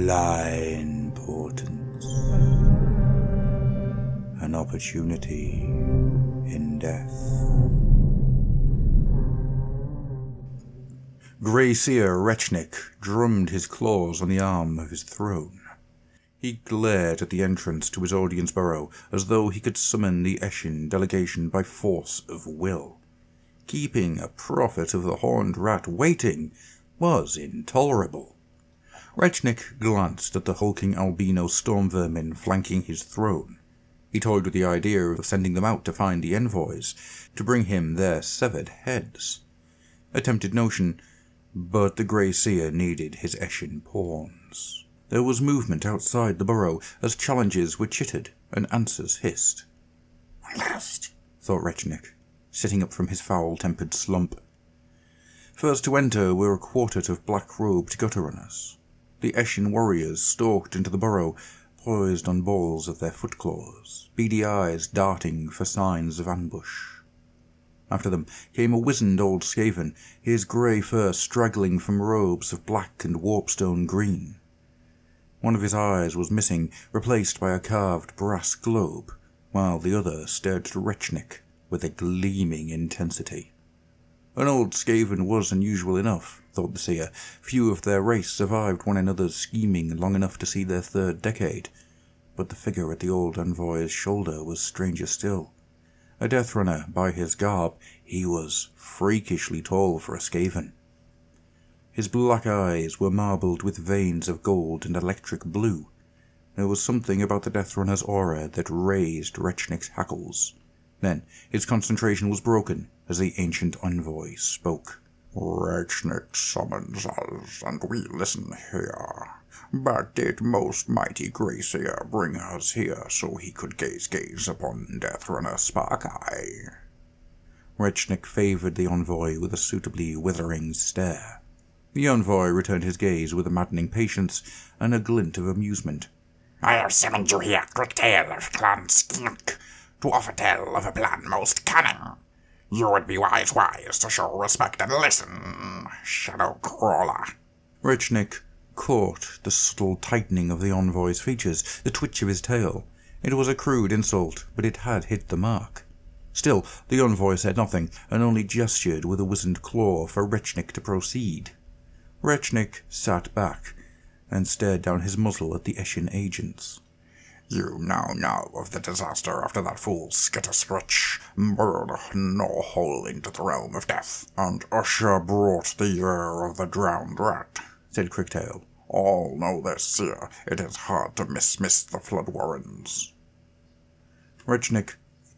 Malign portents. An opportunity in death. Grey Seer Rechnik drummed his claws on the arm of his throne. He glared at the entrance to his audience burrow as though he could summon the Eshin delegation by force of will. Keeping a prophet of the Horned Rat waiting was intolerable. Rechnik glanced at the hulking albino storm vermin flanking his throne. He toyed with the idea of sending them out to find the envoys, to bring him their severed heads. A tempted notion, but the Grey Seer needed his Eshin pawns. There was movement outside the burrow as challenges were chittered and answers hissed. "At last," thought Rechnik, sitting up from his foul-tempered slump. First to enter were a quartet of black-robed gutter runners. The Eshin warriors stalked into the burrow, poised on balls of their footclaws, beady eyes darting for signs of ambush. After them came a wizened old Skaven, his grey fur straggling from robes of black and warpstone green. One of his eyes was missing, replaced by a carved brass globe, while the other stared at Rechnik with a gleaming intensity. An old Skaven was unusual enough, thought the seer. Few of their race survived one another's scheming long enough to see their third decade, but the figure at the old envoy's shoulder was stranger still. A Deathrunner by his garb, he was freakishly tall for a Skaven. His black eyes were marbled with veins of gold and electric blue. There was something about the Deathrunner's aura that raised Rechnik's hackles. Then his concentration was broken as the ancient envoy spoke. "Rechnik summons us, and we listen here. But did most mighty Grey Seer bring us here so he could gaze upon Deathrunner Sparkeye?" Rechnik favoured the envoy with a suitably withering stare. The envoy returned his gaze with a maddening patience and a glint of amusement. "I have summoned you here, Cricktail of Clan Skink, to offer tell of a plan most cunning. You would be wise to show respect and listen, shadow crawler." Rechnik caught the subtle tightening of the envoy's features, the twitch of his tail. It was a crude insult, but it had hit the mark. Still, the envoy said nothing, and only gestured with a wizened claw for Rechnik to proceed. Rechnik sat back and stared down his muzzle at the Eshin agents. "You now know of the disaster after that fool Skitterscritch burrowed a no-hole into the realm of death, and Usher brought the year of the drowned rat," said Cricktail. "All know this, seer. It is hard to miss the Flood Warrens." Rechnik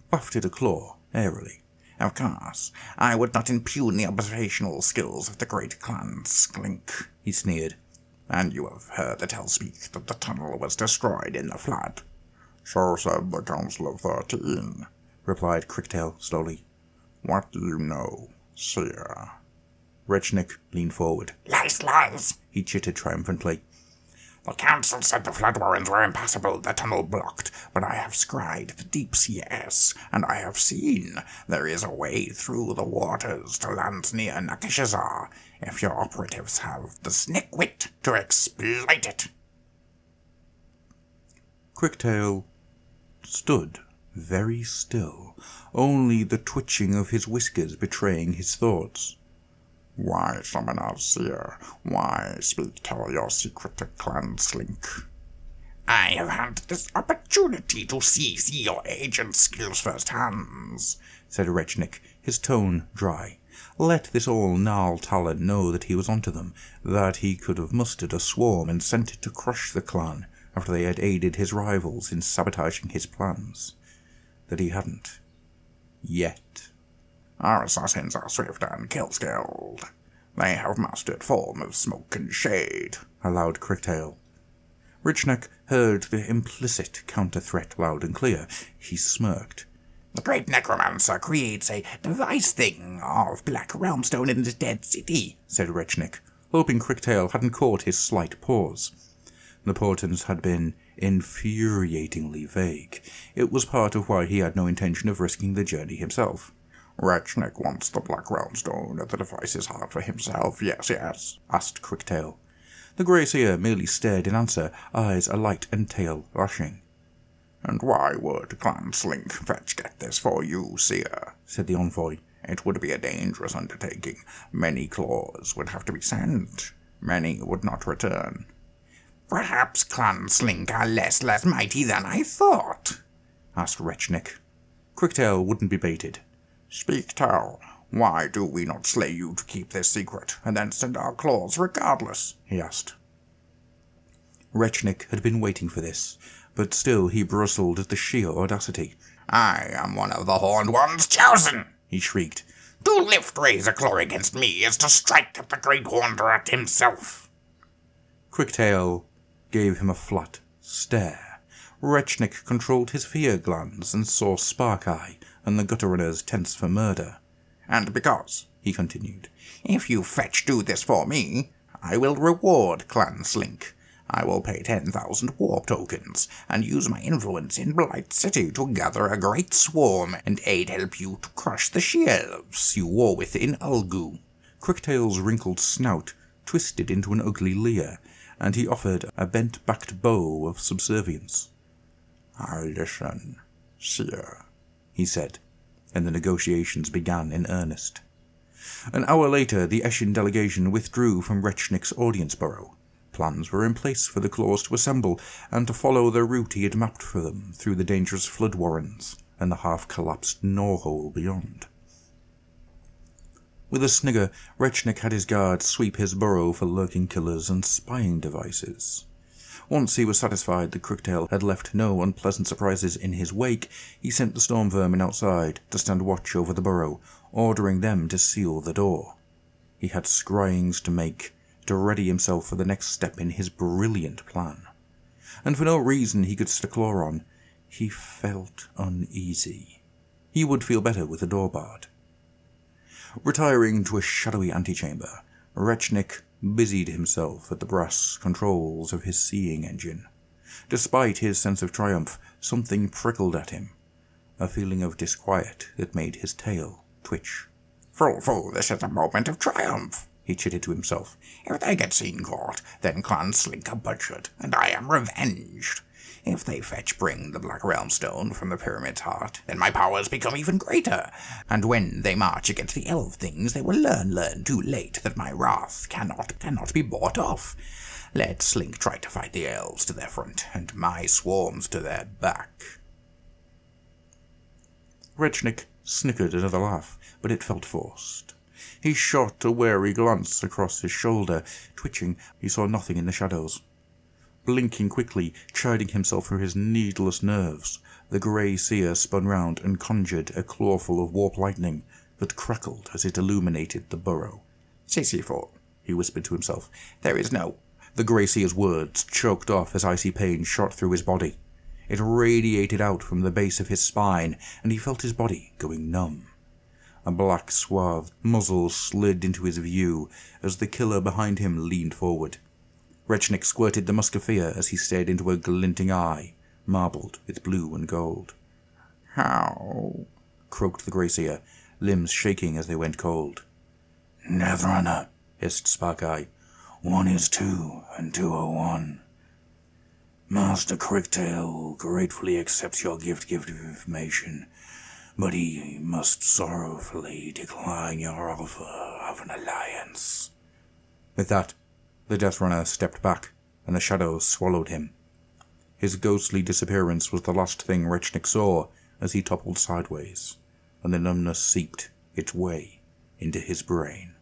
buffeted a claw airily. "Of course, I would not impugn the observational skills of the great Clan Skink," he sneered. "And you have heard the tale speak that the tunnel was destroyed in the flood." "So said the Council of 13, replied Cricktail slowly. "What do you know, seer?" Rechnik leaned forward. Lies, he chittered triumphantly. "The Council said the Flood Warrens were impassable, the tunnel blocked, but I have scryed the deep seas, and I have seen there is a way through the waters to land near Nakashazar, if your operatives have the snick-wit to exploit it." Cricktail stood very still, only the twitching of his whiskers betraying his thoughts. "Why summon us, seer? Why tell your secret to Clan Slink?" "I have had this opportunity to see your agent's skills firsthand," said Rechnik, his tone dry. Let this old Gnarl Talon know that he was onto them, that he could have mustered a swarm and sent it to crush the clan after they had aided his rivals in sabotaging his plans. That he hadn't. Yet. "Our assassins are swift and kill-skilled. They have mastered form of smoke and shade," allowed Cricktail. Rechnik heard the implicit counter-threat loud and clear. He smirked. "The great necromancer creates a device thing of black realmstone in the dead city," said Rechnik, hoping Cricktail hadn't caught his slight pause. The Portents had been infuriatingly vague. It was part of why he had no intention of risking the journey himself. "Rechnik wants the black realmstone at the device's heart for himself, yes," asked Cricktail. The grey seer merely stared in answer, eyes alight and tail lashing. "And why would Clan Slink fetch get this for you, seer?" said the envoy. "It would be a dangerous undertaking. Many claws would have to be sent. Many would not return." "Perhaps Clan Slink are less mighty than I thought?" asked Rechnik. Quicktail wouldn't be baited. "Speak, tell. Why do we not slay you to keep this secret, and then send our claws regardless?" he asked. Rechnik had been waiting for this, but still he bristled at the sheer audacity. "I am one of the Horned Ones chosen!" he shrieked. "To raise a claw against me is to strike at the great Horned Rat himself." Quicktail gave him a flat stare. Rechnik controlled his fear glands and saw Sparkeye and the gutter runners tense for murder. "And because," he continued, "if you do this for me, I will reward Clan Slink. I will pay 10,000 warp tokens, and use my influence in Blight City to gather a great swarm and help you to crush the she-elves you war with in Ulgu." Quicktail's wrinkled snout twisted into an ugly leer, and he offered a bent-backed bow of subservience. "I listen, seer," he said, and the negotiations began in earnest. An hour later, the Eshin delegation withdrew from Rechnik's audience burrow. Plans were in place for the claws to assemble and to follow the route he had mapped for them through the dangerous flood warrens and the half-collapsed Gnaw-hole beyond. With a snigger, Rechnik had his guards sweep his burrow for lurking killers and spying devices. Once he was satisfied that Quicktail had left no unpleasant surprises in his wake, he sent the storm vermin outside to stand watch over the burrow, ordering them to seal the door. He had scryings to make, to ready himself for the next step in his brilliant plan. And for no reason he could set a claw on, he felt uneasy. He would feel better with the door barred. Retiring to a shadowy antechamber, Rechnik busied himself at the brass controls of his seeing engine. Despite his sense of triumph, something prickled at him, a feeling of disquiet that made his tail twitch. Fool, this is a moment of triumph," he chitted to himself. "If they get seen caught, then Clan Slink are butchered, and I am revenged. If they bring the Black Realm Stone from the Pyramid's heart, then my powers become even greater, and when they march against the elf things, they will learn too late that my wrath cannot be bought off. Let Slink try to fight the elves to their front, and my swarms to their back." Rechnik snickered another laugh, but it felt forced. He shot a wary glance across his shoulder. Twitching, he saw nothing in the shadows. Blinking quickly, chiding himself for his needless nerves, the grey seer spun round and conjured a clawful of warp lightning that crackled as it illuminated the burrow. "Sissy-fool," he whispered to himself. "There is no—" The grey seer's words choked off as icy pain shot through his body. It radiated out from the base of his spine, and he felt his body going numb. A black swathed muzzle slid into his view as the killer behind him leaned forward. Rechnik squirted the musk of fear as he stared into a glinting eye, marbled with blue and gold. "How?" croaked the grey seer, limbs shaking as they went cold. "Netrunner," hissed Sparkeye. 1 is 2, and 2 are 1. Master Quicktail gratefully accepts your gift of information, but he must sorrowfully decline your offer of an alliance." With that, the Death Runner stepped back, and the shadows swallowed him. His ghostly disappearance was the last thing Rechnik saw as he toppled sideways, and the numbness seeped its way into his brain.